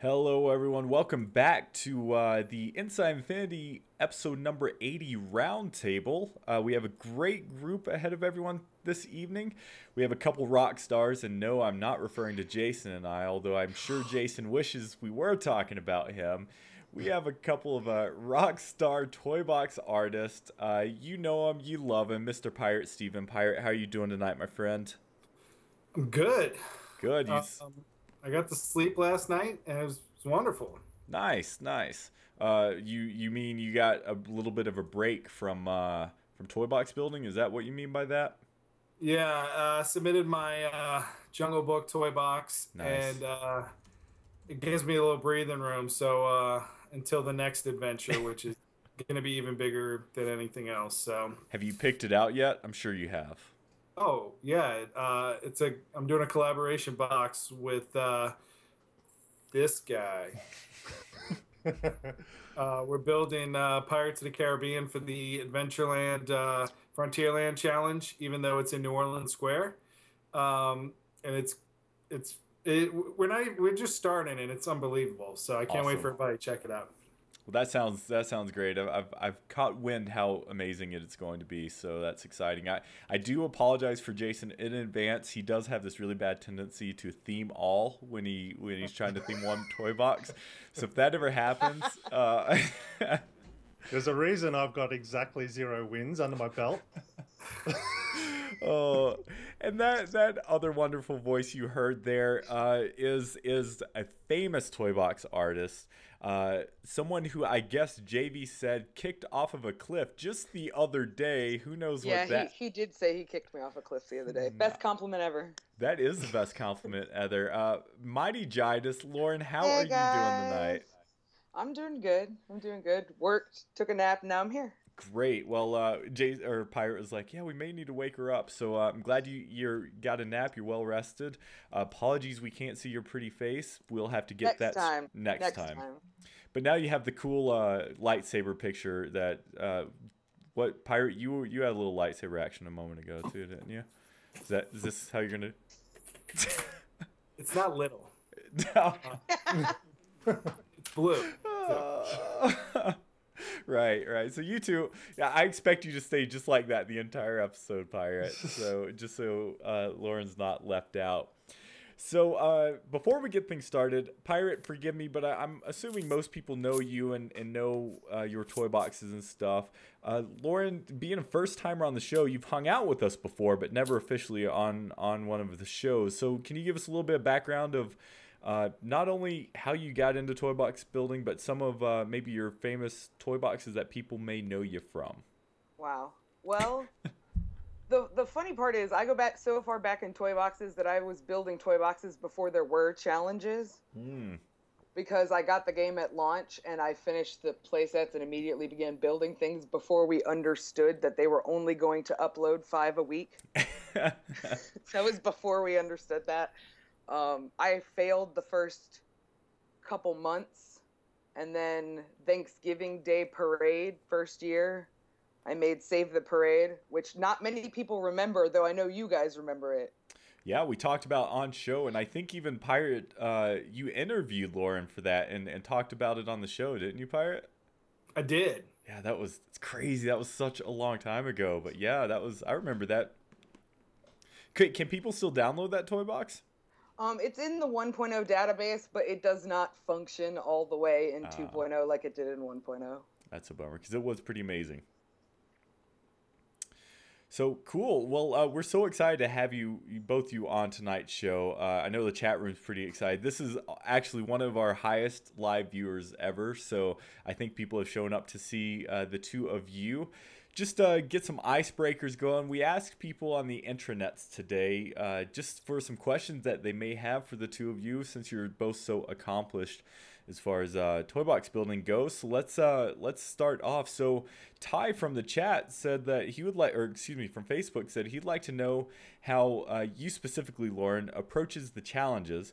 Hello, everyone. Welcome back to the Inside Infinity episode number 80 roundtable. We have a great group ahead of everyone this evening. We have a couple rock stars, and no, I'm not referring to Jason and I, although I'm sure Jason wishes we were talking about him. We have a couple of rock star toy box artists. You know him, you love him, Mr. Pirate, Steven Pirate. How are you doing tonight, my friend? I'm good. Good. Um, I got to sleep last night and it was wonderful. Nice, nice. You mean you got a little bit of a break from toy box building? Is that what you mean by that? Yeah, submitted my Jungle Book toy box Nice. and it gives me a little breathing room. So until the next adventure, which is going to be even bigger than anything else. So, Have you picked it out yet? I'm sure you have. oh yeah, I'm doing a collaboration box with this guy. We're building Pirates of the Caribbean for the Adventureland Frontierland Challenge, even though it's in New Orleans Square. And we're just starting and it's unbelievable. So I can't wait for Awesome. everybody to check it out. Well, that sounds great. I've caught wind how amazing it's going to be, so that's exciting. I do apologize for Jason in advance. He does have this really bad tendency to theme all when he's trying to theme one toy box. So if that ever happens, There's a reason I've got exactly 0 wins under my belt. oh, and that other wonderful voice you heard there is a famous toy box artist, someone who I guess JV said kicked off of a cliff just the other day. Who knows Yeah, what he that? he did say he kicked me off a cliff the other day. Best compliment ever. That is the best compliment ever. Mightygitis, Lauren, how are Hey you doing guys. tonight? I'm doing good. I'm doing good. Worked, took a nap, now I'm here. Great. Well, Jay or Pirate was like, "Yeah, we may need to wake her up." So I'm glad you're got a nap. You're well rested. Apologies, we can't see your pretty face. We'll have to get Next that time. next Next time. time. But now you have the cool lightsaber picture that what Pirate you had a little lightsaber action a moment ago too, didn't you? Is this how you're gonna? It's not little, No. uh, it's blue. So Right, right. So you two, yeah, I expect you to stay just like that the entire episode, Pirate. So just so Lauren's not left out. So before we get things started, Pirate, forgive me, but I'm assuming most people know you and know your toy boxes and stuff. Lauren, being a first timer on the show, you've hung out with us before, but never officially on one of the shows. So can you give us a little bit of background of not only how you got into toy box building, but some of maybe your famous toy boxes that people may know you from? Wow. Well, the funny part is I go back so far back in toy boxes that I was building toy boxes before there were challenges Hmm. because I got the game at launch and I finished the playsets and immediately began building things before we understood that they were only going to upload 5 a week. That was before we understood that. I failed the first couple months, and then Thanksgiving Day parade first year, I made Save the Parade, which not many people remember, though I know you guys remember it. Yeah, we talked about on show, and I think even Pirate, you interviewed Lauren for that and talked about it on the show, didn't you, Pirate? I did. Yeah, it's crazy. That was such a long time ago, but yeah, I remember that. Can people still download that toy box? It's in the 1.0 database, but it does not function all the way in Uh, 2.0 like it did in 1.0. that's a bummer because it was pretty amazing. So cool. Well, we're so excited to have both you on tonight's show. I know the chat room's pretty excited. This is actually one of our highest live viewers ever. So I think people have shown up to see the two of you. Just get some icebreakers going. We asked people on the intranets today just for some questions that they may have for the two of you, since you're both so accomplished as far as toy box building goes. So let's start off. So Ty from the chat said that he would like, or excuse me, from Facebook said he'd like to know how you specifically, Lauren, approaches the challenges.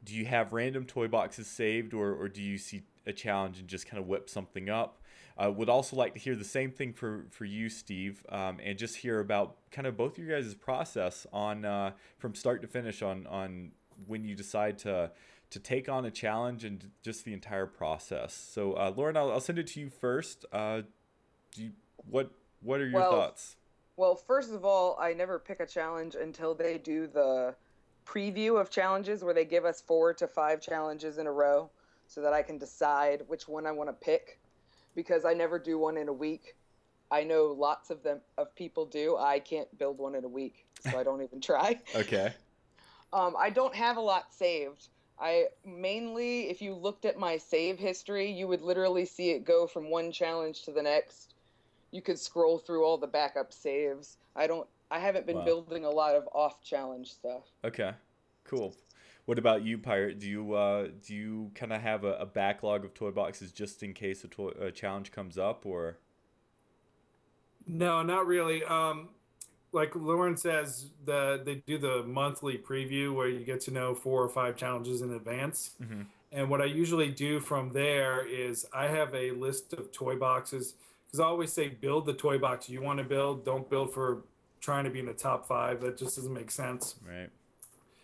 Do you have random toy boxes saved, or do you see a challenge and just kind of whip something up? Would also like to hear the same thing for you, Steve, and just hear about kind of both your guys' process on from start to finish on when you decide to take on a challenge and just the entire process. So, Lauren, I'll send it to you first. What are your thoughts? Well, first of all, I never pick a challenge until they do the preview of challenges where they give us 4 to 5 challenges in a row so that I can decide which one I want to pick, because I never do one in a week. I know lots of people do. I can't build one in a week, so I don't even try. Okay. I don't have a lot saved. If you looked at my save history, you would literally see it go from one challenge to the next. You could scroll through all the backup saves. I haven't been building a lot of off challenge stuff. Okay, cool. What about you, Pirate? Do you kind of have a backlog of toy boxes just in case a challenge comes up, or? No, not really. Like Lauren says, they do the monthly preview where you get to know 4 or 5 challenges in advance. Mm-hmm. And what I usually do from there is I have a list of toy boxes, because I always say build the toy box you want to build. Don't build for trying to be in the top 5. That just doesn't make sense. Right.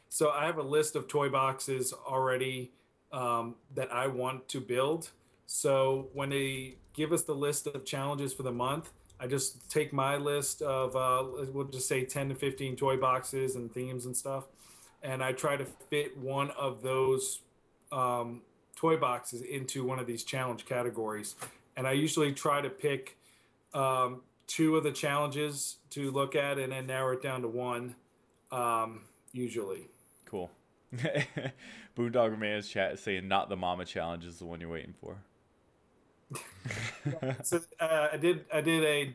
So I have a list of toy boxes already that I want to build. So when they give us the list of challenges for the month, I just take my list of, we'll just say 10 to 15 toy boxes and themes and stuff, and I try to fit one of those toy boxes into one of these challenge categories. And I usually try to pick 2 of the challenges to look at and then narrow it down to 1, usually. Cool. Boondogger Man's chat is saying not the mama challenge is the one you're waiting for. So I did a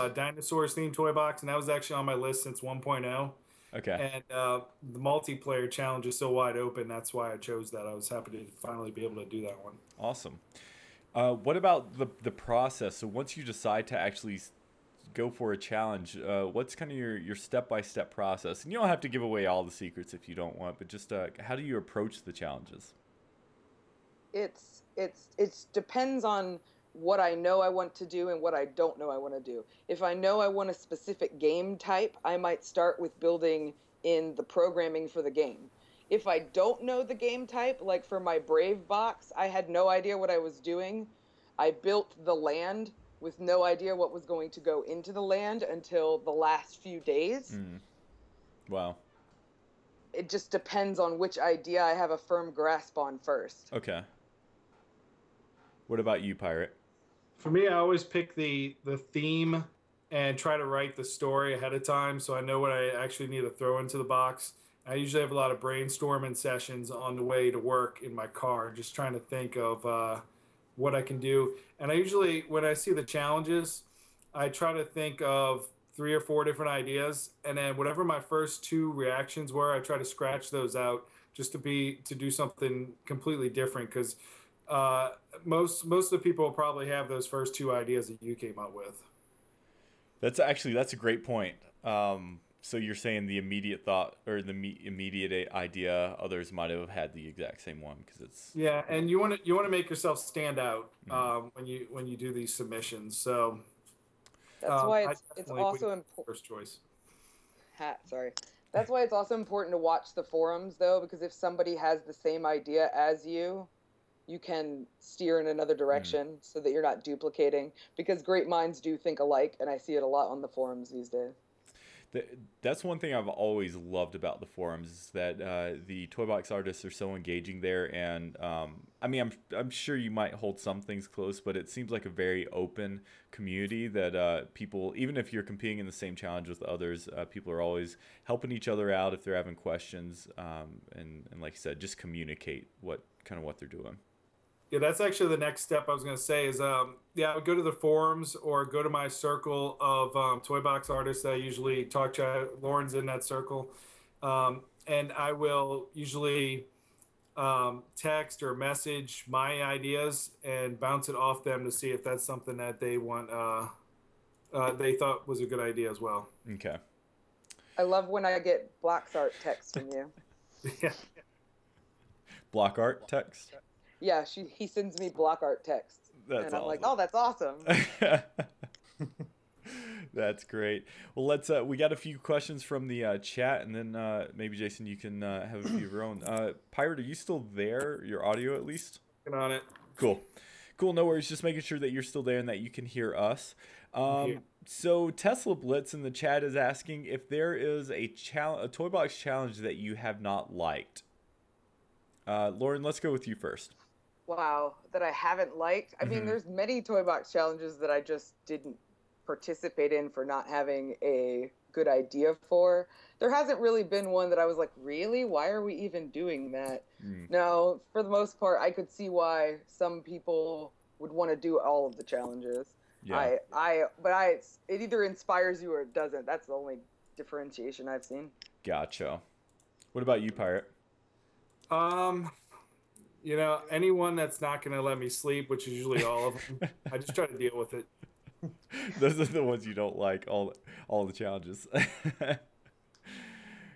dinosaurs themed toy box, and that was actually on my list since 1.0. Okay. And the multiplayer challenge is so wide open. That's why I chose that. I was happy to finally be able to do that one. Awesome. What about the process? So once you decide to actually go for a challenge, what's kind of your step-by-step process? And you don't have to give away all the secrets if you don't want, but just how do you approach the challenges? It depends on what I know I want to do and what I don't know I want to do. If I know I want a specific game type, I might start with building in the programming for the game. If I don't know the game type, like for my Brave box, I had no idea what I was doing. I built the land with no idea what was going to go into the land until the last few days. Wow. It just depends on which idea I have a firm grasp on first. Okay. What about you, Pirate? For me, I always pick the theme and try to write the story ahead of time so I know what I actually need to throw into the box. I usually have a lot of brainstorming sessions on the way to work in my car, just trying to think of what I can do. And I usually, when I see the challenges, I try to think of 3 or 4 different ideas, and then whatever my first 2 reactions were, I try to scratch those out just to do something completely different, because most of the people will probably have those first 2 ideas that you came up with. That's a great point. So you're saying the immediate thought or the immediate idea, others might have had the exact same one because it's and you want to make yourself stand out when you do these submissions. So that's why it's also important. First choice. Sorry. That's why it's also important to watch the forums, though, because if somebody has the same idea as you can steer in another direction so that you're not duplicating, because great minds do think alike, and I see it a lot on the forums these days. That's one thing I've always loved about the forums is that the toy box artists are so engaging there, and I mean I'm sure you might hold some things close, but it seems like a very open community that people, even if you're competing in the same challenge with others, people are always helping each other out if they're having questions, and like you said, just communicate what they're doing. Yeah, that's actually the next step I was going to say is, I would go to the forums or go to my circle of toy box artists that I usually talk to. Lauren's in that circle. And I will usually text or message my ideas and bounce it off them to see if that's something that they want, they thought was a good idea as well. Okay. I love when I get block art text from you. Yeah. Block art text? Yeah, he sends me block art texts. That's and I'm awesome. like, oh, that's awesome. That's great. Well, let's. We got a few questions from the chat, and then maybe Jason, you can have a few of your own. Pirate, are you still there? Your audio, at least. Working on it. Cool. Cool. No worries. Just making sure that you're still there and that you can hear us. So Tesla Blitz in the chat is asking if there is a toy box challenge that you have not liked. Lauren, let's go with you first. Wow, that I haven't liked. I mean, there's many toy box challenges that I just didn't participate in for not having a good idea for. There hasn't really been one that I was like, really? Why are we even doing that? No, for the most part, I could see why some people would want to do all of the challenges. Yeah. It either inspires you or it doesn't. That's the only differentiation I've seen. Gotcha. What about you, Pirate? You know, anyone that's not going to let me sleep, which is usually all of them, I just try to deal with it. Those are the ones you don't like, all the challenges.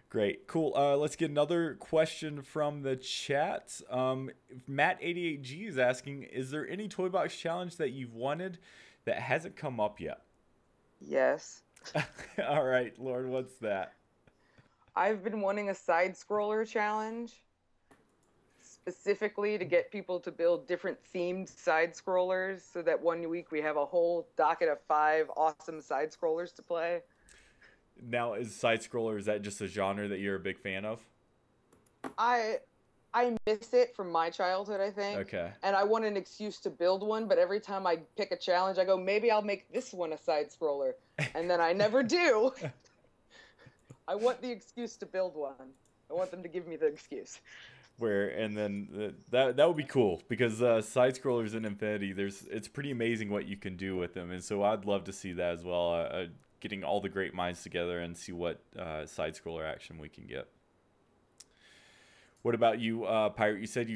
Great. Cool. Let's get another question from the chat. Matt88G is asking, is there any toy box challenge that you've wanted that hasn't come up yet? Yes. All right, Lauren, what's that? I've been wanting a side scroller challenge, specifically to get people to build different themed side scrollers so that one week we have a whole docket of 5 awesome side scrollers to play. Now, is side scroller, is that just a genre that you're a big fan of? I miss it from my childhood, I think. Okay. And I want an excuse to build one, but every time I pick a challenge, I go, maybe I'll make this one a side scroller. And then I never do. I want the excuse to build one. I want them to give me the excuse. That would be cool, because side scrollers in Infinity, it's pretty amazing what you can do with them, and so I'd love to see that as well. Getting all the great minds together and see what side scroller action we can get. What about you, Pirate? You said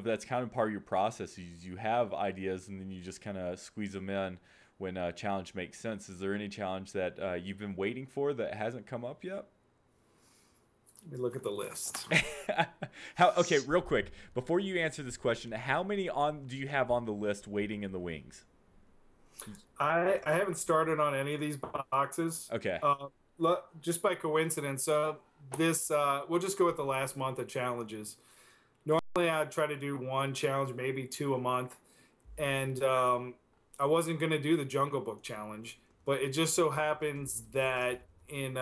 that's kind of part of your process. You have ideas and then you just kind of squeeze them in when a challenge makes sense. Is there any challenge that you've been waiting for that hasn't come up yet? Let me look at the list. Okay, real quick, before you answer this question, how many do you have on the list waiting in the wings? I haven't started on any of these boxes. Okay. Just by coincidence, we'll just go with the last month of challenges. Normally, I'd try to do one challenge, maybe 2 a month, and I wasn't going to do the Jungle Book challenge, but it just so happens that in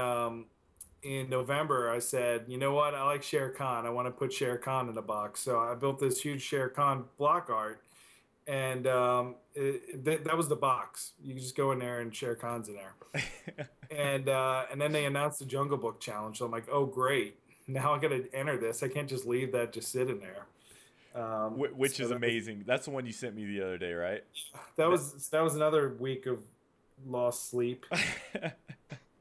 November, I said, you know what? I like Shere Khan. I want to put Shere Khan in a box. So I built this huge Shere Khan block art, and that was the box. You just go in there and Shere Khan's in there. and then they announced the Jungle Book challenge. So I'm like, oh, great. Now I got to enter this. I can't just leave that just sitting there. Which is amazing. That's the one you sent me the other day, right? That was another week of lost sleep.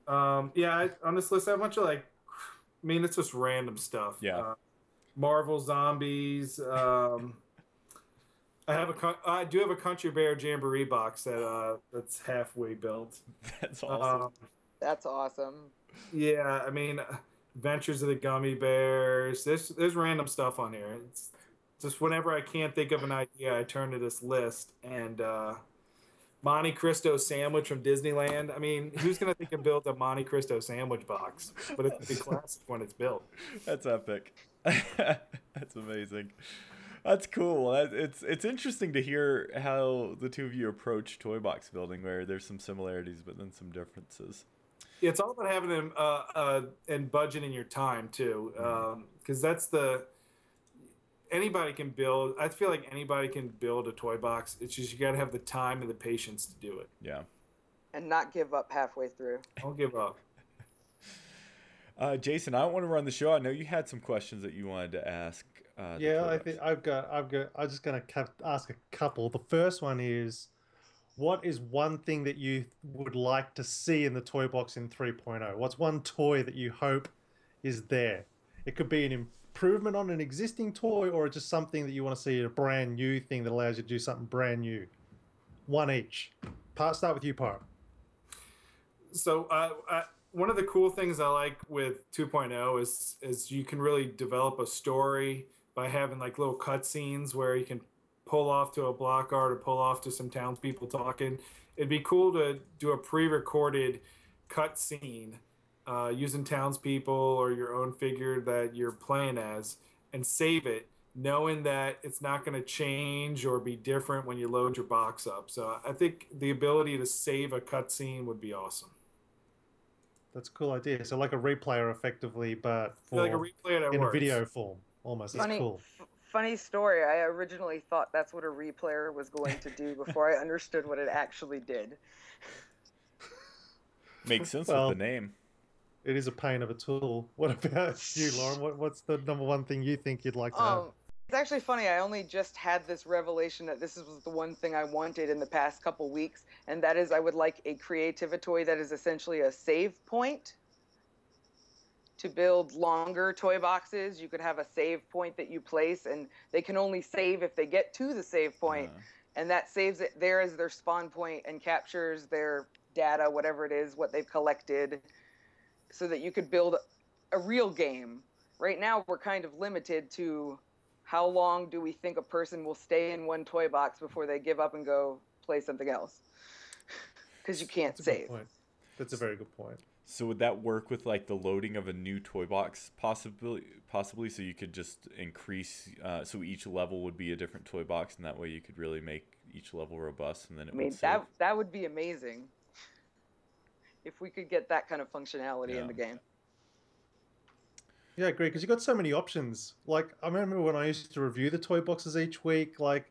On this list, I have a bunch of it's just random stuff. Yeah. Marvel Zombies. I do have a Country Bear Jamboree box that's halfway built. That's awesome. That's awesome. Yeah, Adventures of the Gummy Bears. There's random stuff on here. It's just whenever I can't think of an idea, I turn to this list. And Monte Cristo sandwich from Disneyland. Who's gonna think of build a Monte Cristo sandwich box? But it's a classic when it's built. That's epic. That's amazing. That's cool. It's interesting to hear how the two of you approach toy box building, where there's some similarities but then some differences. Yeah, it's all about having them and budgeting your time too, because anybody can build. I feel like anybody can build a toy box. It's just you got to have the time and the patience to do it. Yeah. And not give up halfway through. Don't give up. Jason, I don't want to run the show. I know you had some questions that you wanted to ask. I think I'm just going to ask a couple. The first one is, what is one thing that you would like to see in the toy box in 3.0? What's one toy that you hope is there? It could be an improvement on an existing toy, or just something that you want to see, a brand new thing that allows you to do something brand new. One each. Start with you, Park. So one of the cool things I like with 2.0 is you can really develop a story by having little cutscenes where you can pull off to a block art or pull off to some townspeople talking. It'd be cool to do a pre-recorded cut scene using townspeople or your own figure that you're playing as, and save it, knowing that it's not going to change or be different when you load your box up. So I think the ability to save a cutscene would be awesome. That's a cool idea. So like a replayer, effectively, but Yeah, like a for replay that in works. video form, almost. That's cool. Funny story. I originally thought that's what a replayer was going to do before I understood what it actually did. Makes sense Well, with the name. It is a pain of a tool. What about you, Lauren? What's the number one thing you think you'd like to have? It's actually funny. I only just had this revelation that this was the one thing I wanted in the past couple weeks, and that is I would like a creativity that is essentially a save point. To build longer toy boxes, you could have a save point that you place, and they can only save if they get to the save point, and that saves it there as their spawn point and captures their data, whatever it is, what they've collected, so that you could build a real game. Right now, we're kind of limited to how long do we think a person will stay in one toy box before they give up and go play something else? Because you can't save. That's a very good point. So would that work with like the loading of a new toy box possibly so you could just increase so each level would be a different toy box, and that way you could really make each level robust, and then it would save? That would be amazing if we could get that kind of functionality in the game. Yeah, great, because you got so many options. Like, I remember when I used to review the toy boxes each week, like,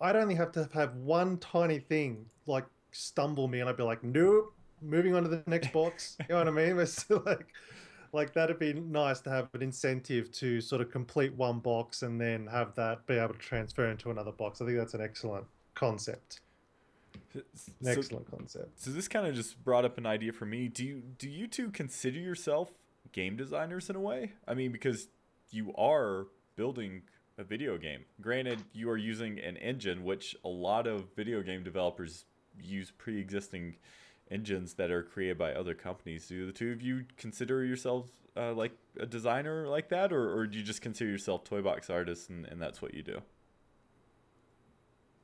I'd only have to have one tiny thing, like, stumble me, and I'd be like, nope, moving on to the next box. You know what I mean? It's like that'd be nice to have an incentive to sort of complete one box and then have that be able to transfer into another box. I think that's an excellent concept. Excellent concept. So this kind of just brought up an idea for me. Do you two consider yourself game designers in a way? I mean, because you are building a video game. Granted, you are using an engine, which a lot of video game developers use pre-existing engines that are created by other companies. Do the two of you consider yourselves like a designer like that, or do you just consider yourself toy box artists and that's what you do?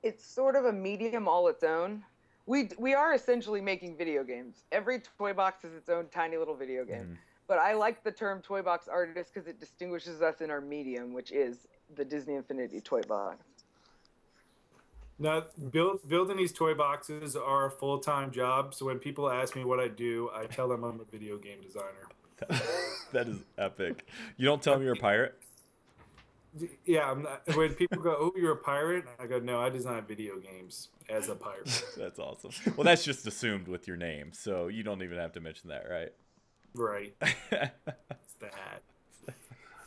It's sort of a medium all its own. We are essentially making video games. Every toy box is its own tiny little video game. But I like the term toy box artist because it distinguishes us in our medium, which is the Disney Infinity toy box. Now, building these toy boxes are a full-time job. So when people ask me what I do, I tell them I'm a video game designer. That is epic. You don't tell me you're a pirate? Yeah, I'm not. When people go, "Oh, you're a pirate," I go, "No, I design video games as a pirate." That's awesome. Well, that's just assumed with your name, so you don't even have to mention that, right? Right. It's that.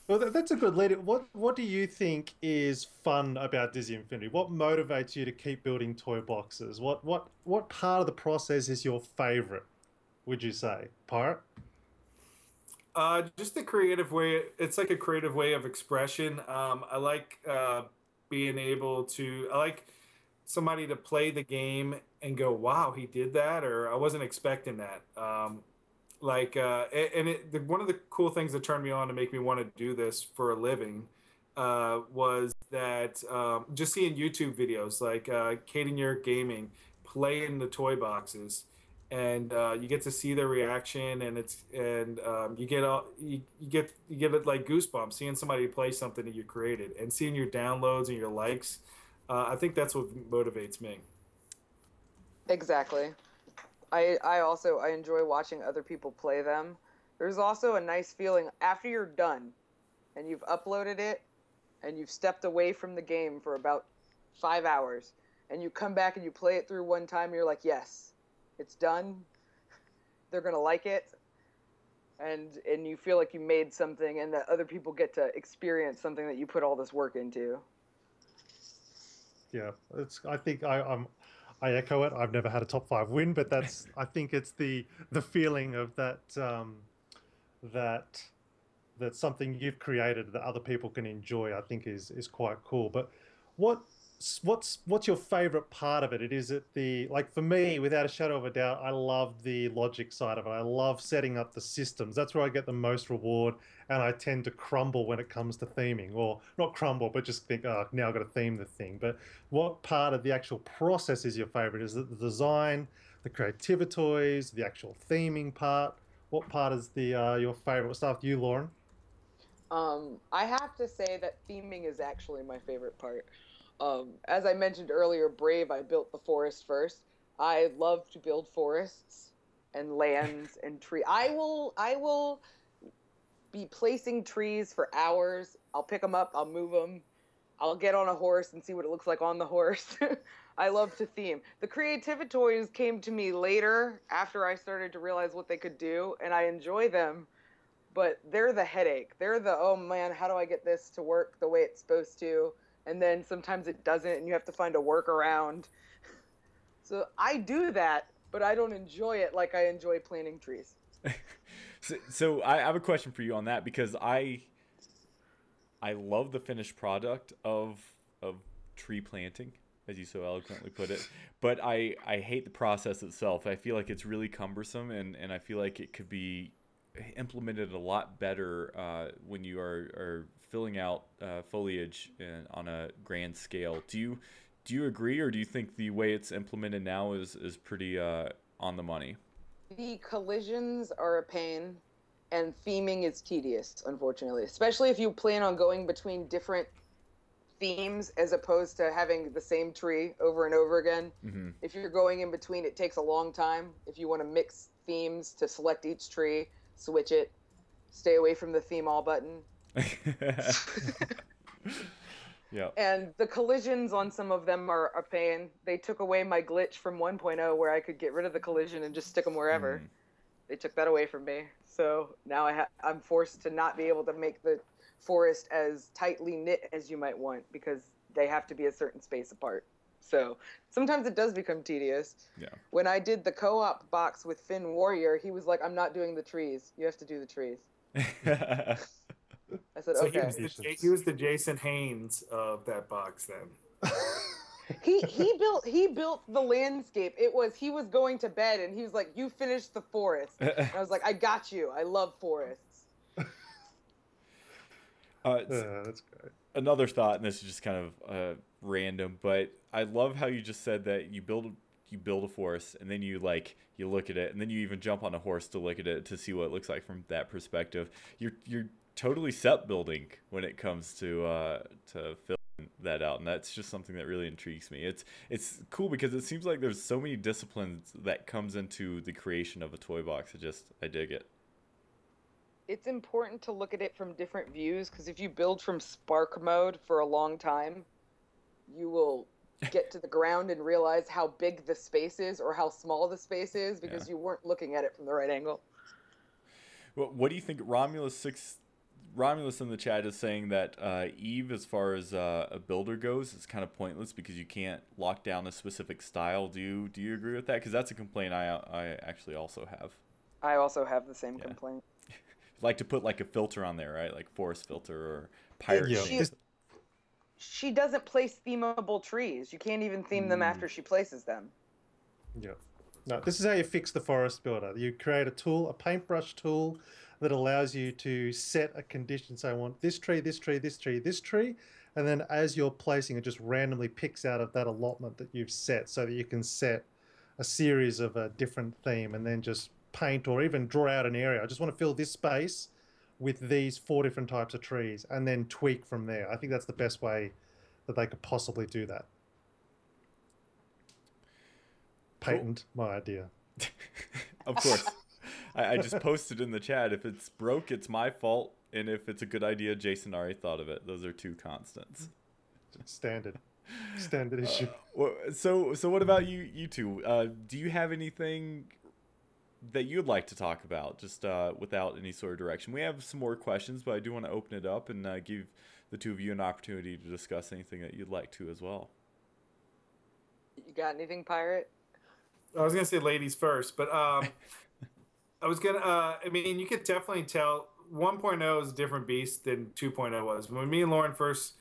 Well, that's a good lead. What do you think is fun about Disney Infinity? What motivates you to keep building toy boxes? What part of the process is your favorite, would you say? Pirate? Just the creative way. It's like a creative way of expression. I like being able to. I like somebody to play the game and go, "Wow, he did that," or "I wasn't expecting that." One of the cool things that turned me on to make me want to do this for a living was that just seeing YouTube videos like Kate and Your Gaming playing the toy boxes, and you get to see their reaction, and you get like goosebumps seeing somebody play something that you created and seeing your downloads and your likes. I think that's what motivates me. Exactly. I also enjoy watching other people play them. There's also a nice feeling after you're done and you've uploaded it and you've stepped away from the game for about 5 hours and you come back and you play it through one time and you're like, yes, it's done. They're going to like it. And you feel like you made something and that other people get to experience something that you put all this work into. Yeah, I think I echo it. I've never had a top 5 win, but I think it's the feeling of that that's something you've created that other people can enjoy. I think is quite cool. But what what's your favorite part of it? Is it the, like for me, without a shadow of a doubt, I love the logic side of it. I love setting up the systems. That's where I get the most reward, and I tend to crumble when it comes to theming, or not crumble, but just think, oh, now I've got to theme the thing. But what part of the actual process is your favorite? Is it the design, the creativity, the actual theming part? What part is the your favorite? We'll start with you, Lauren. I have to say that theming is actually my favorite part. As I mentioned earlier, Brave, I built the forest first. I love to build forests and lands and tree. I will be placing trees for hours. I'll pick them up, I'll move them. I'll get on a horse and see what it looks like on the horse. I love to theme. The creativity toys came to me later after I started to realize what they could do, and I enjoy them, but they're the headache. They're the, oh man, how do I get this to work the way it's supposed to? And then sometimes it doesn't, and you have to find a workaround. So I do that, but I don't enjoy it like I enjoy planting trees. So I have a question for you on that, because I love the finished product of tree planting, as you so eloquently put it, but I hate the process itself. I feel like it's really cumbersome, and I feel like it could be implemented a lot better when you are filling out foliage on a grand scale. Do you agree, or do you think the way it's implemented now is pretty on the money? The collisions are a pain, and theming is tedious, unfortunately, especially if you plan on going between different themes as opposed to having the same tree over and over again. Mm-hmm. If you're going in between, it takes a long time. If you want to mix themes to select each tree, switch it, stay away from the theme all button. Yeah. And the collisions on some of them are a pain. They took away my glitch from 1.0 where I could get rid of the collision and just stick them wherever. They took that away from me. So now I'm forced to not be able to make the forest as tightly knit as you might want, because they have to be a certain space apart. So sometimes it does become tedious. Yeah. When I did the co-op box with Finn Warrior, he was like, I'm not doing the trees. You have to do the trees. I said, So okay. he was the Jason Haynes of that box then. he built the landscape. He was going to bed and he was like, you finished the forest. And I was like, I got you. I love forests. That's great. Another thought, and this is just kind of random, but I love how you just said that you build a forest, and then you look at it, and then you even jump on a horse to look at it to see what it looks like from that perspective. You're totally set building when it comes to filling that out, and that's just something that really intrigues me. It's cool because it seems like there's so many disciplines that comes into the creation of a toy box. I dig it. It's important to look at it from different views, because if you build from spark mode for a long time, you will get to the ground and realize how big the space is or how small the space is, because you weren't looking at it from the right angle. Well, what do you think? Romulus in the chat is saying that Eve, as far as a builder goes, is kind of pointless because you can't lock down a specific style. Do you agree with that? Because that's a complaint I actually also have. I also have the same complaint. Like to put like a filter on there, right? Like forest filter or pirate. She doesn't place themable trees. You can't even theme them after she places them. Yeah. No, this is how you fix the forest builder. You create a tool, a paintbrush tool, that allows you to set a condition. So I want this tree, this tree, this tree, this tree. And then as you're placing, it just randomly picks out of that allotment that you've set, so that you can set a series of a different theme and then just paint or even draw out an area. I just want to fill this space with these 4 different types of trees, and then tweak from there. I think that's the best way that they could possibly do that. Patent my idea. Of course. I just posted in the chat, if it's broke, it's my fault. And if it's a good idea, Jason already thought of it. Those are 2 constants. Standard issue. So what about you two? Do you have anything that you'd like to talk about, just without any sort of direction? We have some more questions, but I do want to open it up and give the 2 of you an opportunity to discuss anything that you'd like to as well. You got anything, Pirate? I was gonna say ladies first, but I was gonna. I mean, you could definitely tell 1.0 is a different beast than 2.0 was. When me and Lauren first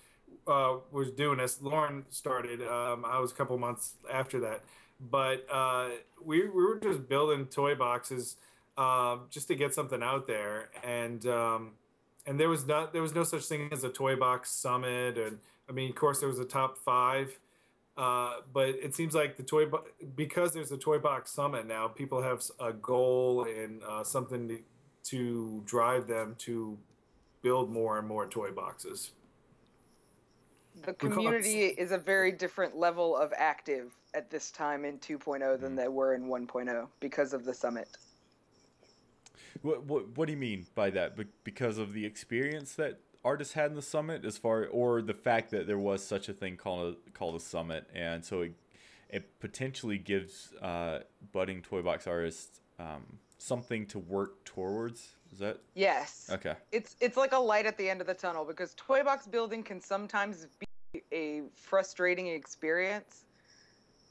was doing this. Lauren started. I was a couple months after that, but we were just building toy boxes just to get something out there, and there was no such thing as a toy box summit, and I mean, of course, there was a top five. But it seems like because there's a toy box summit now, people have a goal and something to drive them to build more and more toy boxes. The community is a very different level of active at this time in 2.0 than they were in 1.0 because of the summit. What do you mean by that? Because of the experience that artists had in the summit, or the fact that there was such a thing called a summit, and so it potentially gives budding toy box artists something to work towards. Is that? Yes. Okay. It's like a light at the end of the tunnel, because toy box building can sometimes be a frustrating experience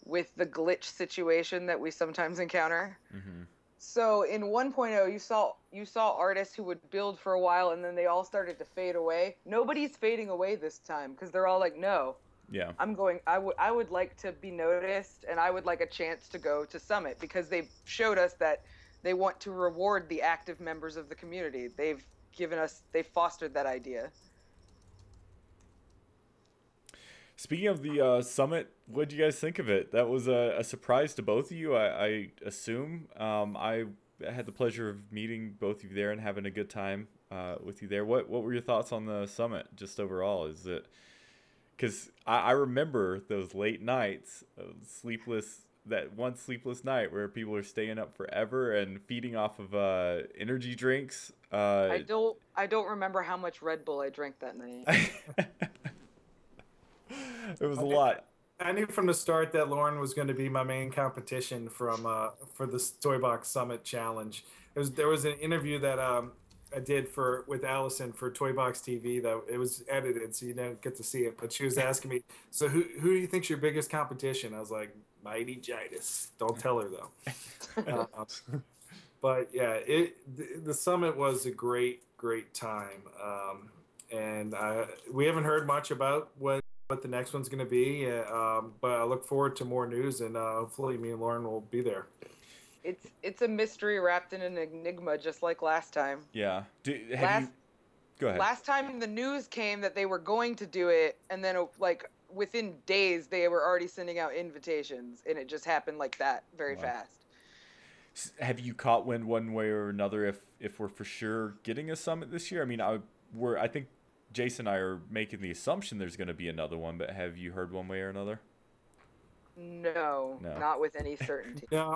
with the glitch situation that we sometimes encounter. Mm-hmm. So in 1.0, you saw artists who would build for a while and then they all started to fade away. Nobody's fading away this time because they're all like, no, yeah, I would like to be noticed, and I would like a chance to go to Summit, because they showed us that they want to reward the active members of the community. They've fostered that idea. Speaking of the summit, what did you guys think of it? That was a surprise to both of you, I assume. I had the pleasure of meeting both of you there and having a good time with you there. What were your thoughts on the summit, just overall? Is it because I remember those late nights, that one sleepless night where people are staying up forever and feeding off of energy drinks. I don't remember how much Red Bull I drank that night. It was a lot. I knew from the start that Lauren was going to be my main competition for the Toy Box Summit Challenge. There was an interview that I did with Allison for Toy Box TV that it was edited, so you don't get to see it. But she was asking me, so who do you think's your biggest competition? I was like, Mightygitis. Don't tell her though. But yeah, the summit was a great time, and we haven't heard much about what the next one's going to be, but I look forward to more news, and hopefully me and Lauren will be there. It's a mystery wrapped in an enigma, just like last time. Yeah. Go ahead. Last time the news came that they were going to do it, and then like within days they were already sending out invitations, and it just happened like that very fast. Have you caught wind one way or another if we're for sure getting a summit this year? I mean, I think Jason and I are making the assumption there's going to be another one, but have you heard one way or another? No, not with any certainty. Yeah,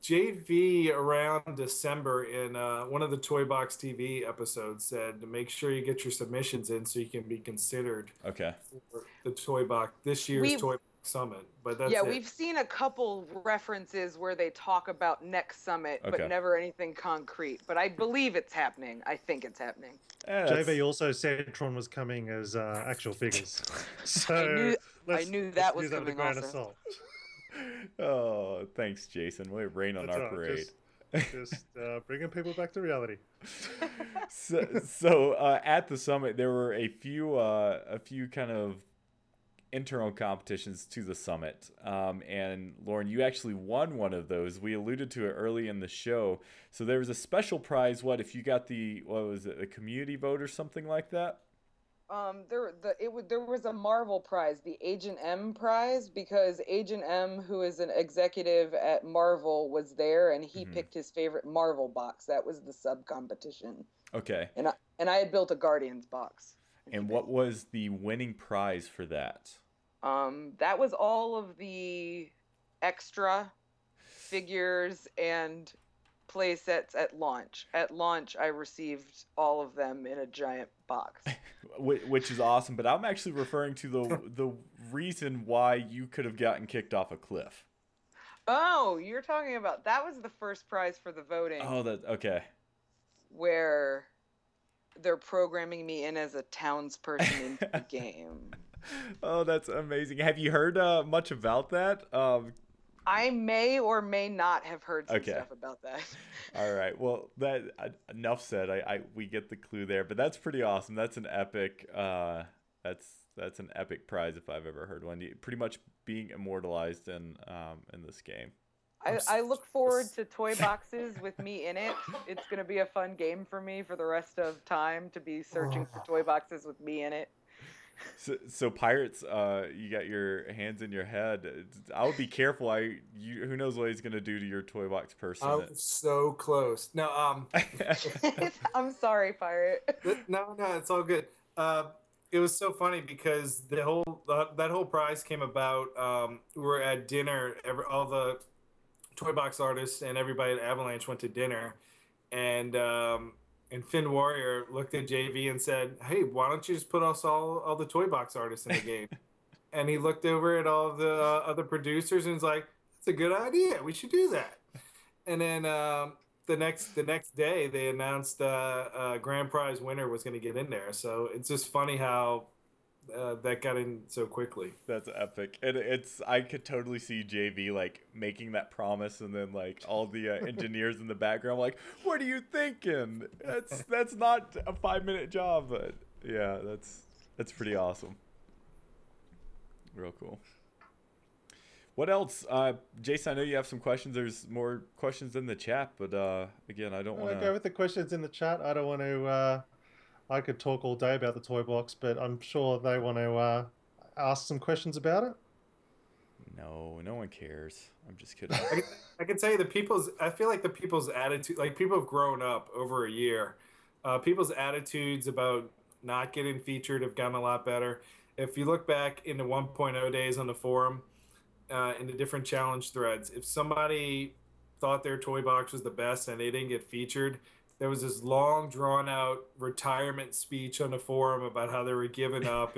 JV around December in one of the Toy Box TV episodes said to make sure you get your submissions in so you can be considered. Okay. For the this year's Toy Box Summit. But that's we've seen a couple references where they talk about next summit, but never anything concrete. But I believe it's happening. I think it's happening. JV also said Tron was coming as actual figures. So I knew that was coming also. Oh, thanks, Jason. Way rain on our parade. Just bringing people back to reality. So at the summit, there were a few kind of internal competitions to the summit, and Lauren, you actually won one of those. We alluded to it early in the show. So there was a special prize. What if you got the community vote or something like that? There was a Marvel prize, the Agent M prize, because Agent M, who is an executive at Marvel, was there, and he picked his favorite Marvel box. That was the sub competition. Okay. And I had built a Guardians box. And what was the winning prize for that? That was all of the extra figures and play sets at launch. At launch, I received all of them in a giant box. Which is awesome, but I'm actually referring to the reason why you could have gotten kicked off a cliff. Oh, you're talking about, that was the first prize for the voting. Oh, okay. Where they're programming me in as a townsperson into the game. Oh, that's amazing. Have you heard much about that? I may or may not have heard some stuff about that. All right. Well, that enough said. We get the clue there, but that's pretty awesome. That's an epic. That's That's an epic prize if I've ever heard one. Pretty much being immortalized in this game. I look forward to toy boxes with me in it. It's going to be a fun game for me for the rest of time to be searching for toy boxes with me in it. So Pirates, you got your hands in your head. I would be careful. Who knows what he's gonna do to your toy box person? I was so close. No, I'm sorry, Pirate. No, it's all good. It was so funny because that whole prize came about. We were at dinner. All the toy box artists and everybody at Avalanche went to dinner, and Finn Warrior looked at JV and said, "Hey, why don't you just put us all the toy box artists in the game?" And he looked over at all the other producers and was like, "That's a good idea. We should do that." And then the next day, they announced a grand prize winner was going to get in there. So it's just funny how that got in so quickly. That's epic. And I could totally see JV like making that promise, and then like all the engineers in the background like, "What are you thinking? That's not a 5-minute job." But yeah, that's pretty awesome. Real cool. What else? Jason, I know you have some questions. There's more questions in the chat, but again, I don't want to go with the questions in the chat. I don't want to. I could talk all day about the toy box, but I'm sure they want to ask some questions about it. No one cares. I'm just kidding. I can tell you I feel like the people's attitude, like people have grown up over a year. People's attitudes about not getting featured have gotten a lot better. If you look back in the 1.0 days on the forum, in the different challenge threads, if somebody thought their toy box was the best and they didn't get featured, there was this long drawn out retirement speech on the forum about how they were giving up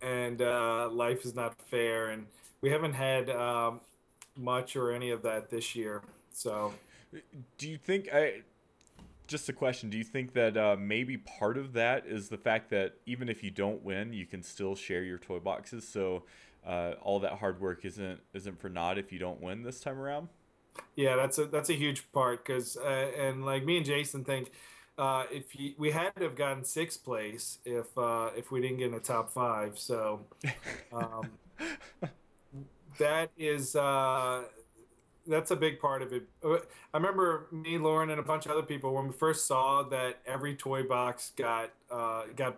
and life is not fair. And we haven't had much or any of that this year. So do you think, just a question, do you think that maybe part of that is the fact that even if you don't win, you can still share your toy boxes? So all that hard work isn't for naught if you don't win this time around? Yeah, that's a huge part because and like me and Jason think we had to have gotten 6th place if we didn't get in the top 5. So that is that's a big part of it. I remember me, Lauren, and a bunch of other people when we first saw that every toy box got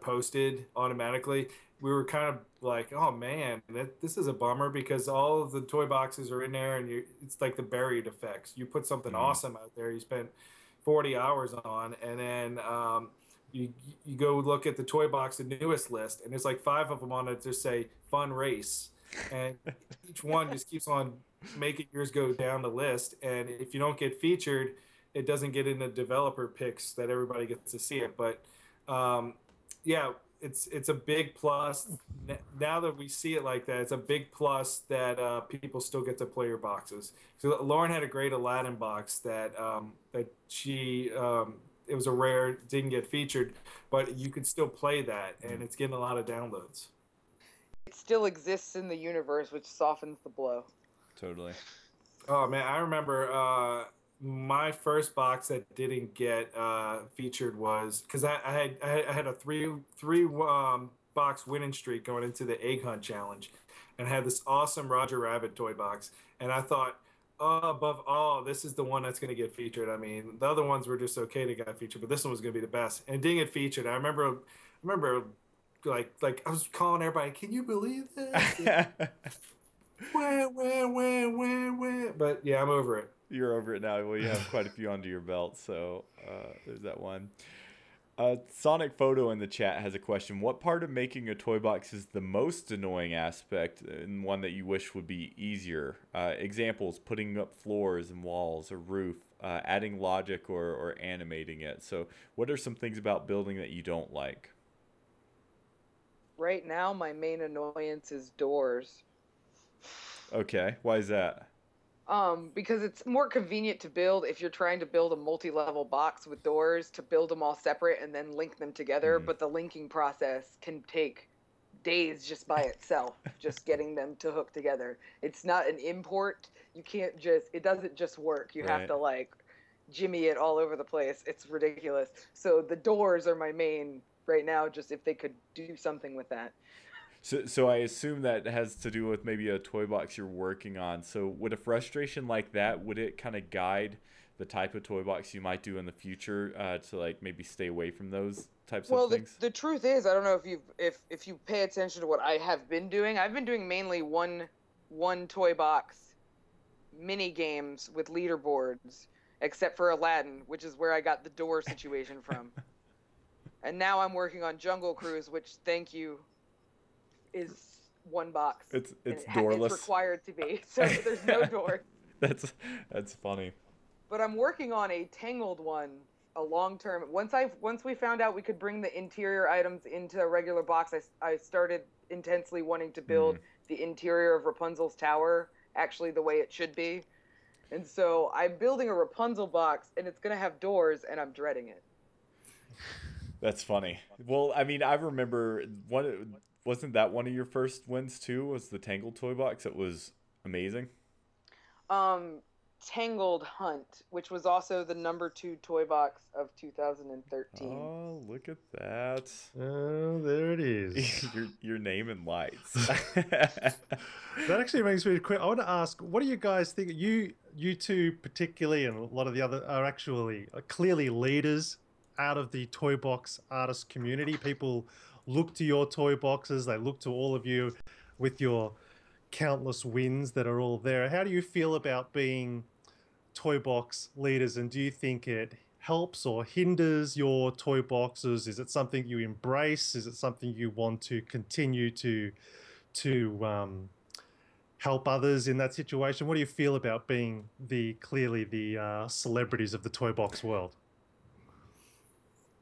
posted automatically. We were kind of like, oh man, this is a bummer because all of the toy boxes are in there, and it's like the buried effects. You put something awesome out there, you spent 40 hours on, and then you go look at the toy box, the newest list, and there's like 5 of them on it just say fun race, and each one just keeps on making yours go down the list. And if you don't get featured, it doesn't get in the developer picks that everybody gets to see it. But yeah. It's a big plus now that we see it like that. It's a big plus that people still get to play your boxes. So Lauren had a great Aladdin box that she it was a rare, didn't get featured, but you could still play that, and it's getting a lot of downloads. It still exists in the universe, which softens the blow. Totally. Oh man, I remember my first box that didn't get featured was because I had a three box winning streak going into the egg hunt challenge, and I had this awesome Roger Rabbit toy box, and I thought, oh, above all, this is the one that's going to get featured. I mean, the other ones were just okay to get featured, but this one was going to be the best, and it didn't get featured. I remember like I was calling everybody, can you believe this? Wah. But yeah, I'm over it. You're over it now. Well, you have quite a few under your belt, so there's that one. Sonic Photo in the chat has a question. What part of making a toy box is the most annoying aspect and one that you wish would be easier? Examples, putting up floors and walls or roof, adding logic or animating it. So what are some things about building that you don't like? Right now, my main annoyance is doors. Okay, why is that? Because it's more convenient to build if you're trying to build a multi-level box with doors to build them all separate and then link them together. But the linking process can take days just by itself, just getting them to hook together. It's not an import. You can't just, it doesn't just work. You have to like jimmy it all over the place. It's ridiculous. So the doors are my main right now, just if they could do something with that. So I assume that has to do with maybe a toy box you're working on. So would a frustration like that, would it kind of guide the type of toy box you might do in the future to like maybe stay away from those types of Well, things? the truth is, I don't know if you pay attention to what I have been doing. I've been doing mainly one toy box mini games with leaderboards, except for Aladdin, which is where I got the door situation from. And now I'm working on Jungle Cruise, which, thank you, is one box. It's It's doorless. required to be, so there's no door. That's funny. But I'm working on a Tangled one, a long term. Once we found out we could bring the interior items into a regular box, I started intensely wanting to build the interior of Rapunzel's tower, actually the way it should be. And so I'm building a Rapunzel box, and it's gonna have doors, and I'm dreading it. That's funny. Well, I mean, I remember wasn't that one of your first wins too? Was the Tangled toy box? It was amazing. Tangled Hunt, which was also the #2 toy box of 2013. Oh, look at that. Oh, there it is. your name in lights. That actually makes me quick. I want to ask, what do you guys think? You two particularly, and a lot of the other are actually clearly leaders out of the toy box artist community. People look to your toy boxes. They look to all of you with your countless wins that are all there. How do you feel about being toy box leaders, and do you think it helps or hinders your toy boxes? Is it something you embrace? Is it something you want to continue to help others in that situation? What do you feel about being clearly the celebrities of the toy box world?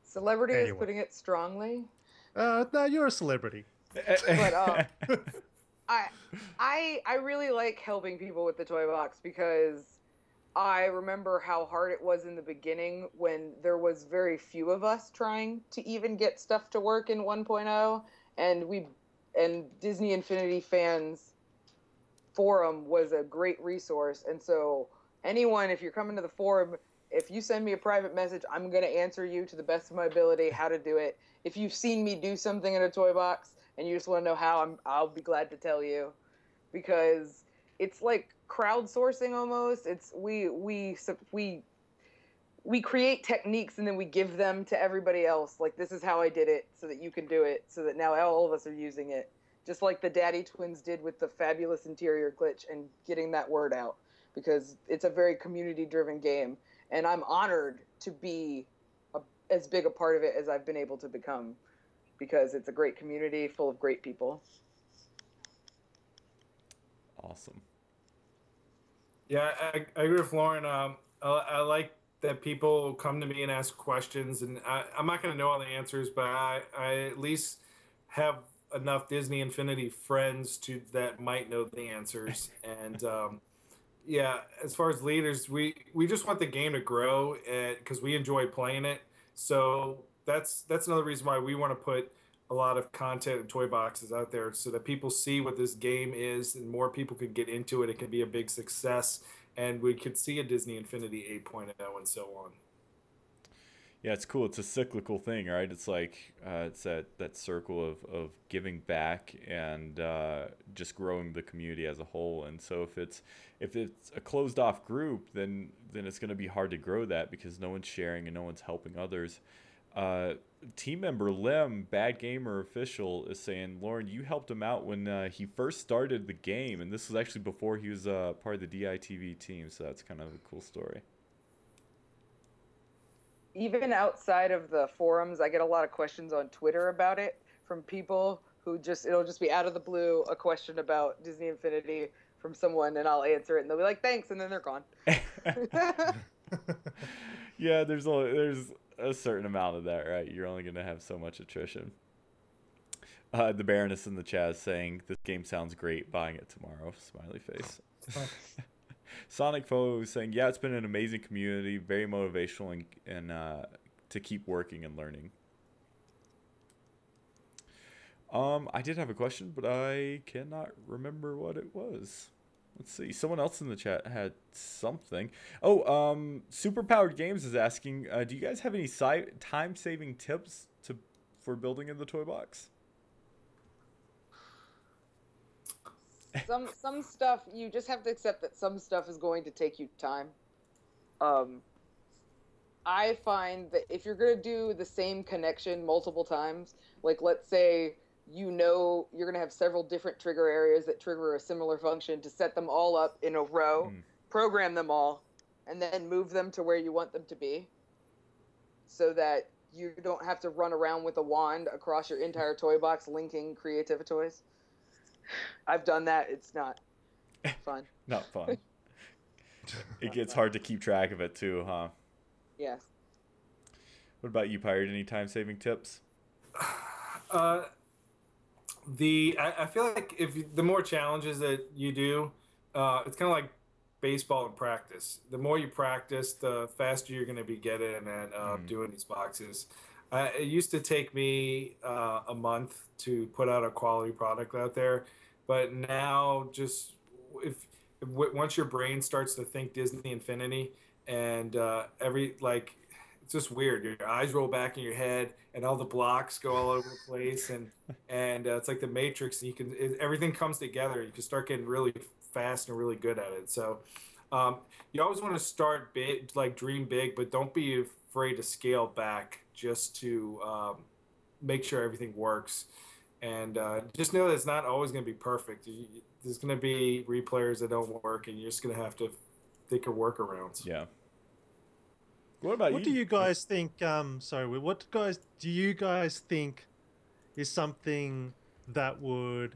Celebrity is putting it strongly. No, you're a celebrity. But I really like helping people with the toy box, because I remember how hard it was in the beginning when there was very few of us trying to even get stuff to work in 1.0, and Disney Infinity Fans forum was a great resource. And so anyone, if you're coming to the forum, if you send me a private message, I'm going to answer you to the best of my ability how to do it. If you've seen me do something in a toy box and you just want to know how, I'll be glad to tell you, because it's like crowdsourcing almost. It's we create techniques and then we give them to everybody else. Like, this is how I did it so that you can do it, so that now all of us are using it. Just like the Daddy Twins did with the fabulous interior glitch and getting that word out, because it's a very community-driven game. And I'm honored to be as big a part of it as I've been able to become, because it's a great community full of great people. Awesome. Yeah, I agree with Lauren. I like that people come to me and ask questions, and I'm not going to know all the answers, but I at least have enough Disney Infinity friends that might know the answers. And yeah, as far as leaders, we just want the game to grow, because we enjoy playing it. So that's another reason why we want to put a lot of content and toy boxes out there, so that people see what this game is and more people could get into it. It can be a big success, and we could see a Disney Infinity 8.0 and so on. Yeah, it's cool. It's a cyclical thing, right? It's like it's that circle of giving back and just growing the community as a whole. And so if it's a closed off group, then it's going to be hard to grow that, because no one's sharing and no one's helping others. Team member Lem, Bad Gamer Official, is saying, Lauren, you helped him out when he first started the game, and this was actually before he was part of the DITV team. So that's kind of a cool story. Even outside of the forums, I get a lot of questions on Twitter about it from people who it'll just be out of the blue, a question about Disney Infinity from someone, and I'll answer it, and they'll be like, thanks, and then they're gone. Yeah, there's a certain amount of that, right? You're only going to have so much attrition. The Baroness in the chat is saying, this game sounds great, buying it tomorrow, smiley face. Sonic Foe is saying, yeah, it's been an amazing community, very motivational, and to keep working and learning. I did have a question, but I cannot remember what it was. Let's see. Someone else in the chat had something. Oh, Superpowered Games is asking, do you guys have any time-saving tips for building in the toy box? some stuff you just have to accept that some stuff is going to take you time. Um, I find that if you're going to do the same connection multiple times, like let's say you know you're going to have several different trigger areas that trigger a similar function, to set them all up in a row, program them all, and then move them to where you want them to be, so that you don't have to run around with a wand across your entire toy box linking creative toys. I've done that. It's not fun. Not fun. It gets hard to keep track of it too, huh? Yes. What about you, Pirate? Any time-saving tips? I feel like the more challenges that you do, it's kind of like baseball in practice. The more you practice, the faster you're going to be getting at doing these boxes. It used to take me a month to put out a quality product out there, but now just once your brain starts to think Disney Infinity, and it's just weird. Your eyes roll back in your head, and all the blocks go all over the place, and it's like the Matrix. And everything comes together. You can start getting really fast and really good at it. So you always want to start big, like dream big, but don't be afraid to scale back just to make sure everything works. And just know that it's not always going to be perfect. There's going to be replayers that don't work, and you're just going to have to think of workarounds. Yeah. What about you? What do you guys think? What do you guys think is something that would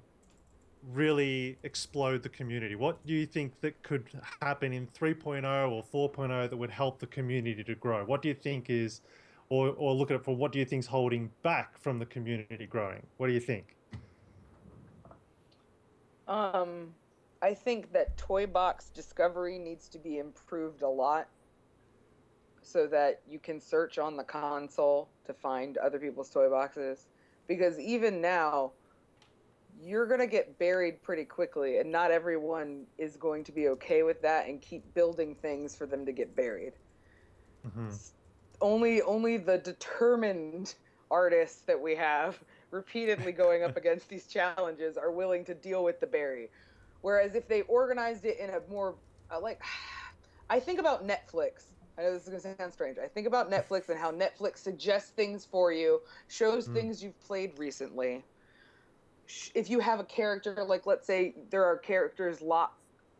really explode the community? What do you think that could happen in 3.0 or 4.0 that would help the community to grow? What do you think is, or look at it for what do you think is holding back from the community growing? What do you think? I think that toy box discovery needs to be improved a lot, so that you can search on the console to find other people's toy boxes. Because even now, you're going to get buried pretty quickly, and not everyone is going to be okay with that and keep building things for them to get buried. Mm-hmm. Only the determined artists that we have repeatedly going up against these challenges are willing to deal with the bury. Whereas if they organized it in a more, I think about Netflix. I know this is going to sound strange. I think about Netflix and how Netflix suggests things for you, shows things you've played recently. If you have a character, like let's say there are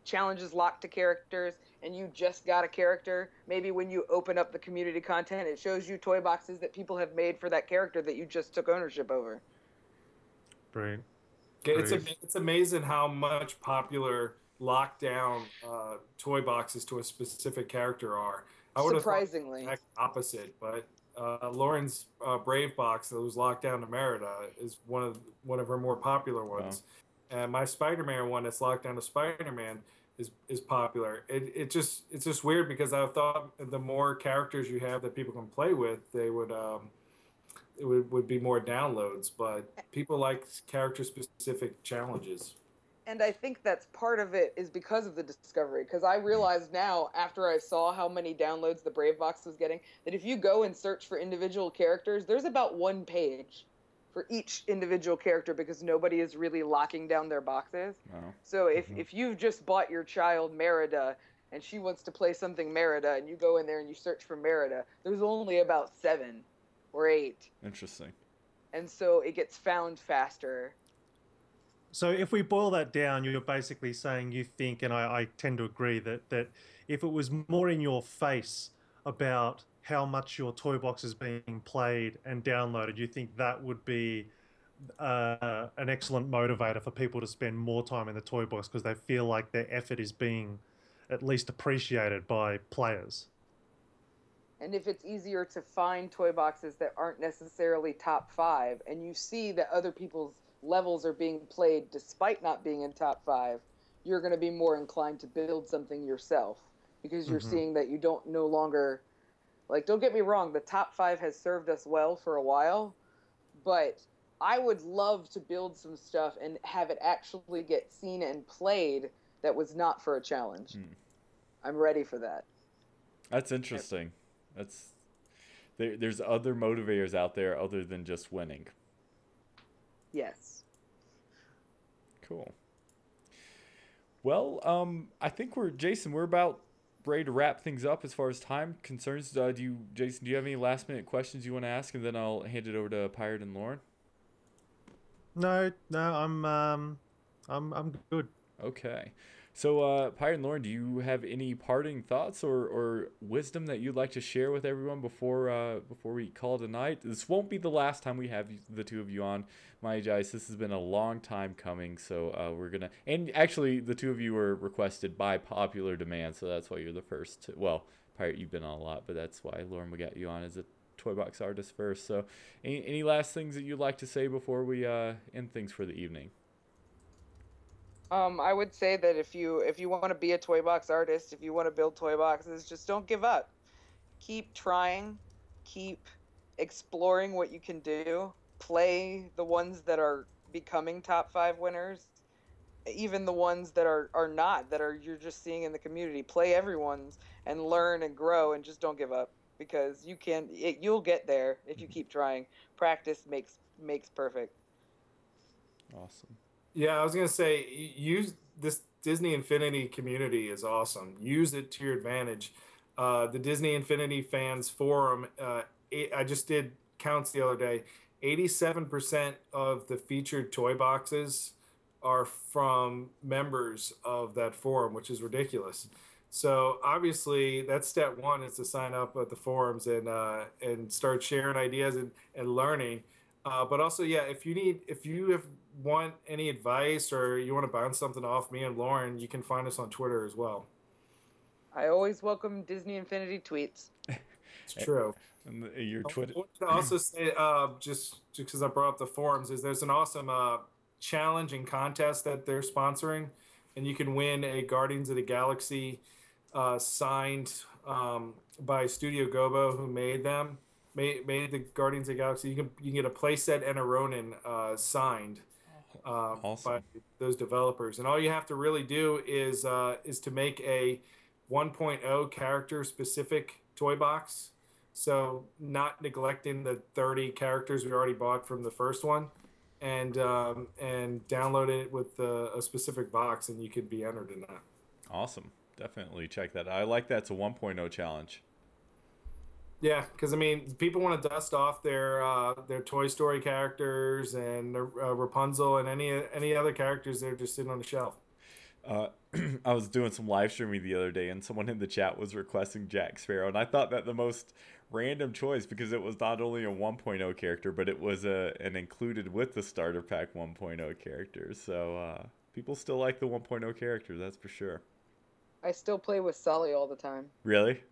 challenges locked to characters, and you just got a character, maybe when you open up the community content, it shows you toy boxes that people have made for that character that you just took ownership over. Brilliant. It's amazing how much popular lockdown toy boxes to a specific character are. I would Surprisingly. have thought the exact opposite, but Lauren's Brave box that was locked down to Merida is one of her more popular ones. Wow. And my Spider-Man one that's locked down to Spider-Man is popular. It's just weird, because I thought the more characters you have that people can play with, they would it would be more downloads, but people like character specific challenges. And I think that's part of it is because of the discovery. Because I realized now, after I saw how many downloads the Brave Box was getting, that if you go and search for individual characters, there's about one page for each individual character, because nobody is really locking down their boxes. Wow. So if you've just bought your child Merida, and she wants to play something Merida, and you go in there and you search for Merida, there's only about 7 or 8. Interesting. And so it gets found faster. So if we boil that down, you're basically saying you think, and I tend to agree, that if it was more in your face about how much your toy box is being played and downloaded, you think that would be an excellent motivator for people to spend more time in the toy box, because they feel like their effort is being at least appreciated by players. And if it's easier to find toy boxes that aren't necessarily top 5, and you see that other people's levels are being played despite not being in top 5, you're going to be more inclined to build something yourself, because you're seeing that you don't no longer, don't get me wrong, the top 5 has served us well for a while, but I would love to build some stuff and have it actually get seen and played that was not for a challenge. I'm ready for that. That's interesting. There's other motivators out there other than just winning. Yes. Cool. Well, I think we're about ready to wrap things up as far as time concerns. Jason, do you have any last minute questions you want to ask, and then I'll hand it over to Pirate and Lauren. No, no, I'm good. Okay. So, Pirate and Lauren, do you have any parting thoughts or wisdom that you'd like to share with everyone before we call it a night? This won't be the last time we have the two of you on Mightygitis. This has been a long time coming, so we're gonna. And actually, the two of you were requested by popular demand, so that's why you're the first. Well, Pirate, you've been on a lot, but that's why Lauren we got you on as a toy box artist first. So, any last things that you'd like to say before we end things for the evening? I would say that if you want to be a toy box artist, if you want to build toy boxes, just don't give up. Keep trying, keep exploring what you can do. Play the ones that are becoming top 5 winners, even the ones that are not, that are you're just seeing in the community. Play everyone's and learn and grow, and just don't give up, because you'll get there if you keep trying. Practice makes perfect. Awesome. Yeah, I was gonna say, use this Disney Infinity community is awesome. Use it to your advantage. The Disney Infinity fans forum, I just did counts the other day. 87% of the featured toy boxes are from members of that forum, which is ridiculous. So obviously, that's step one, is to sign up at the forums and start sharing ideas and learning. But also, yeah, if you want any advice, or you want to bounce something off me and Lauren, you can find us on Twitter as well. I always welcome Disney Infinity tweets. It's true. And your Twitter. I want to also say, just because I brought up the forums, is there's an awesome challenge and contest that they're sponsoring, and you can win a Guardians of the Galaxy signed by Studio Gobo, who made them. Made the Guardians of the Galaxy. You can get a playset and a Ronin signed Awesome. by those developers, and all you have to really do is to make a 1.0 character specific toy box. So not neglecting the 30 characters we already bought from the first one, and download it with a specific box, and you could be entered in that. Awesome. Definitely check that out. I like that. It's a 1.0 challenge. Yeah, because I mean, people want to dust off their Toy Story characters and Rapunzel and any other characters that are just sitting on the shelf. I was doing some live streaming the other day, and someone in the chat was requesting Jack Sparrow, and I thought that the most random choice, because it was not only a 1.0 character, but it was an included with the starter pack 1.0 character. So people still like the 1.0 character, that's for sure. I still play with Sully all the time. Really?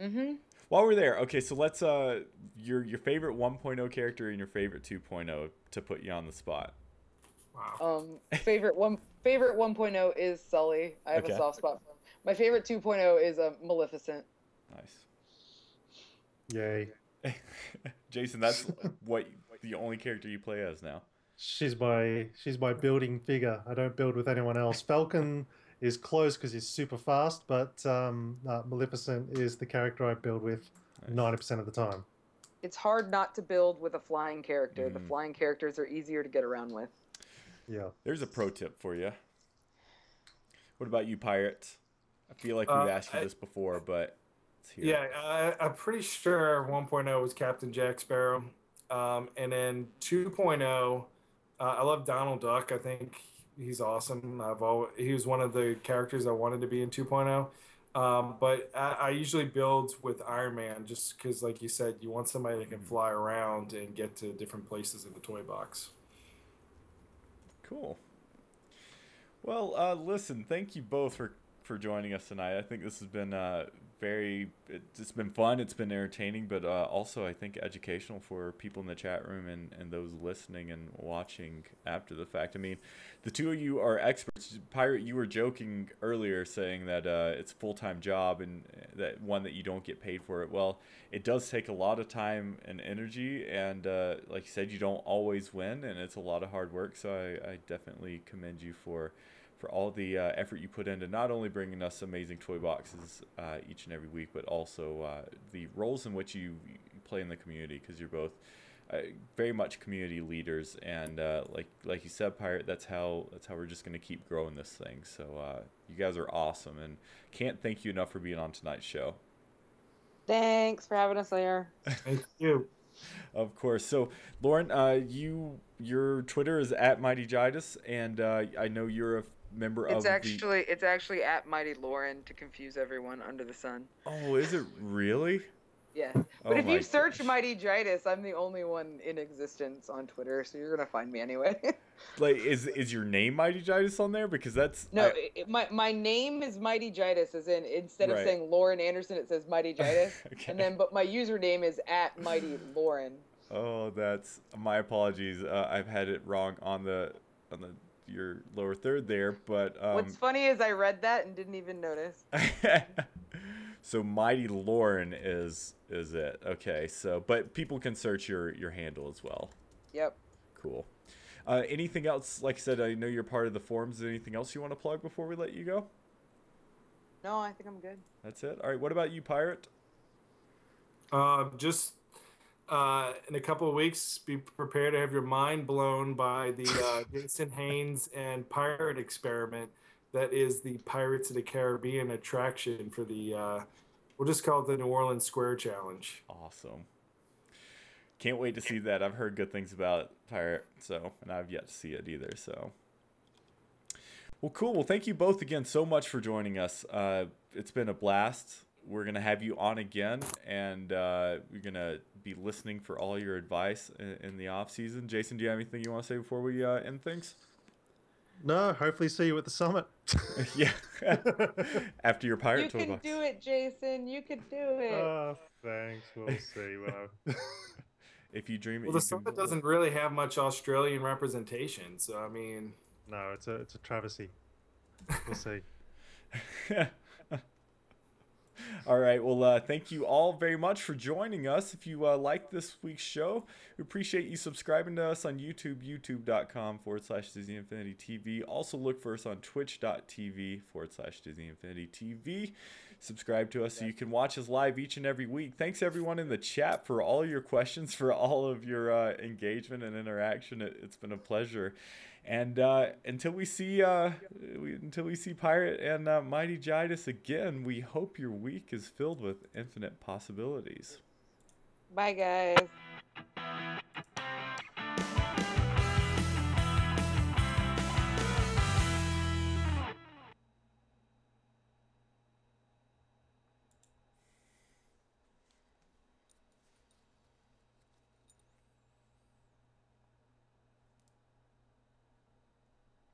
Mm-hmm. While we're there, okay, so let's your favorite 1.0 character and your favorite 2.0 to put you on the spot. Wow. Favorite 1.0 is Sully. I have a soft spot for him. My favorite 2.0 is Maleficent. Nice. Yay. Jason, that's what the only character you play as now. She's my building figure. I don't build with anyone else. Falcon is close because he's super fast, but Maleficent is the character I build with 90% of the time. It's hard not to build with a flying character. The flying characters are easier to get around with. Yeah. There's a pro tip for you. What about you, Pirate? I feel like we've asked you this before, but it's here. Yeah, I'm pretty sure 1.0 was Captain Jack Sparrow. And then 2.0, I love Donald Duck. I think he's awesome. He was one of the characters I wanted to be in 2.0. But I usually build with Iron Man, just because, like you said, you want somebody that can fly around and get to different places in the toy box. Cool. Well, listen, thank you both for joining us tonight. I think this has been it's been fun, it's been entertaining, but also I think educational for people in the chat room and those listening and watching after the fact. I mean, the two of you are experts. Pirate, you were joking earlier saying that it's a full-time job and that one that you don't get paid for it. Well, it does take a lot of time and energy, and like you said, you don't always win, and it's a lot of hard work, so I definitely commend you for all the effort you put into not only bringing us amazing toy boxes each and every week, but also the roles in which you play in the community, because you're both very much community leaders, and like you said, Pirate, that's how we're just going to keep growing this thing. So you guys are awesome, and can't thank you enough for being on tonight's show. Thanks for having us here. Thank you. Of course. So, Lauren, your Twitter is at Mightygitis, and I know you're a member of it's actually at Mighty Lauren, to confuse everyone under the sun. Oh, is it really? Yeah. But if you search Mightygitis, I'm the only one in existence on Twitter, so you're gonna find me anyway. Like, is your name Mightygitis on there? Because that's my name is Mightygitis, as in instead of saying Lauren Anderson, it says Mightygitis. Okay. But my username is at Mighty Lauren. Oh, that's my apologies. I've had it wrong on your lower third there, but what's funny is I read that and didn't even notice. So Mighty Lauren is it. Okay, so but people can search your handle as well. Yep. Cool. Anything else? Like I said, I know you're part of the forums. Is there anything else you want to plug before we let you go? No, I think I'm good. That's it. All right. What about you, Pirate? Just in a couple of weeks, be prepared to have your mind blown by the Jason Haynes and Pirate experiment. That is the Pirates of the Caribbean attraction for the, we'll just call it the New Orleans Square Challenge. Awesome. Can't wait to see that. I've heard good things about Pirate, and I've yet to see it either. So, well, cool. Well, thank you both again so much for joining us. It's been a blast. We're gonna have you on again, and we're gonna be listening for all your advice in the off season. Jason, do you have anything you want to say before we end things? No, hopefully see you at the summit. Yeah. After your Pirate Tour box. You can do it, Jason. You can do it. Oh, thanks. We'll see. Well, if you dream it, well, the summit doesn't really have much Australian representation, so I mean, no, it's a travesty. We'll see. All right. Well, thank you all very much for joining us. If you liked this week's show, we appreciate you subscribing to us on YouTube, youtube.com/DisneyInfinityTV. Also look for us on twitch.tv/DisneyInfinityTV. Subscribe to us so you can watch us live each and every week. Thanks everyone in the chat for all your questions, for all of your engagement and interaction. It's been a pleasure. And until we see Pirate and Mightygitis again, we hope your week is filled with infinite possibilities. Bye, guys.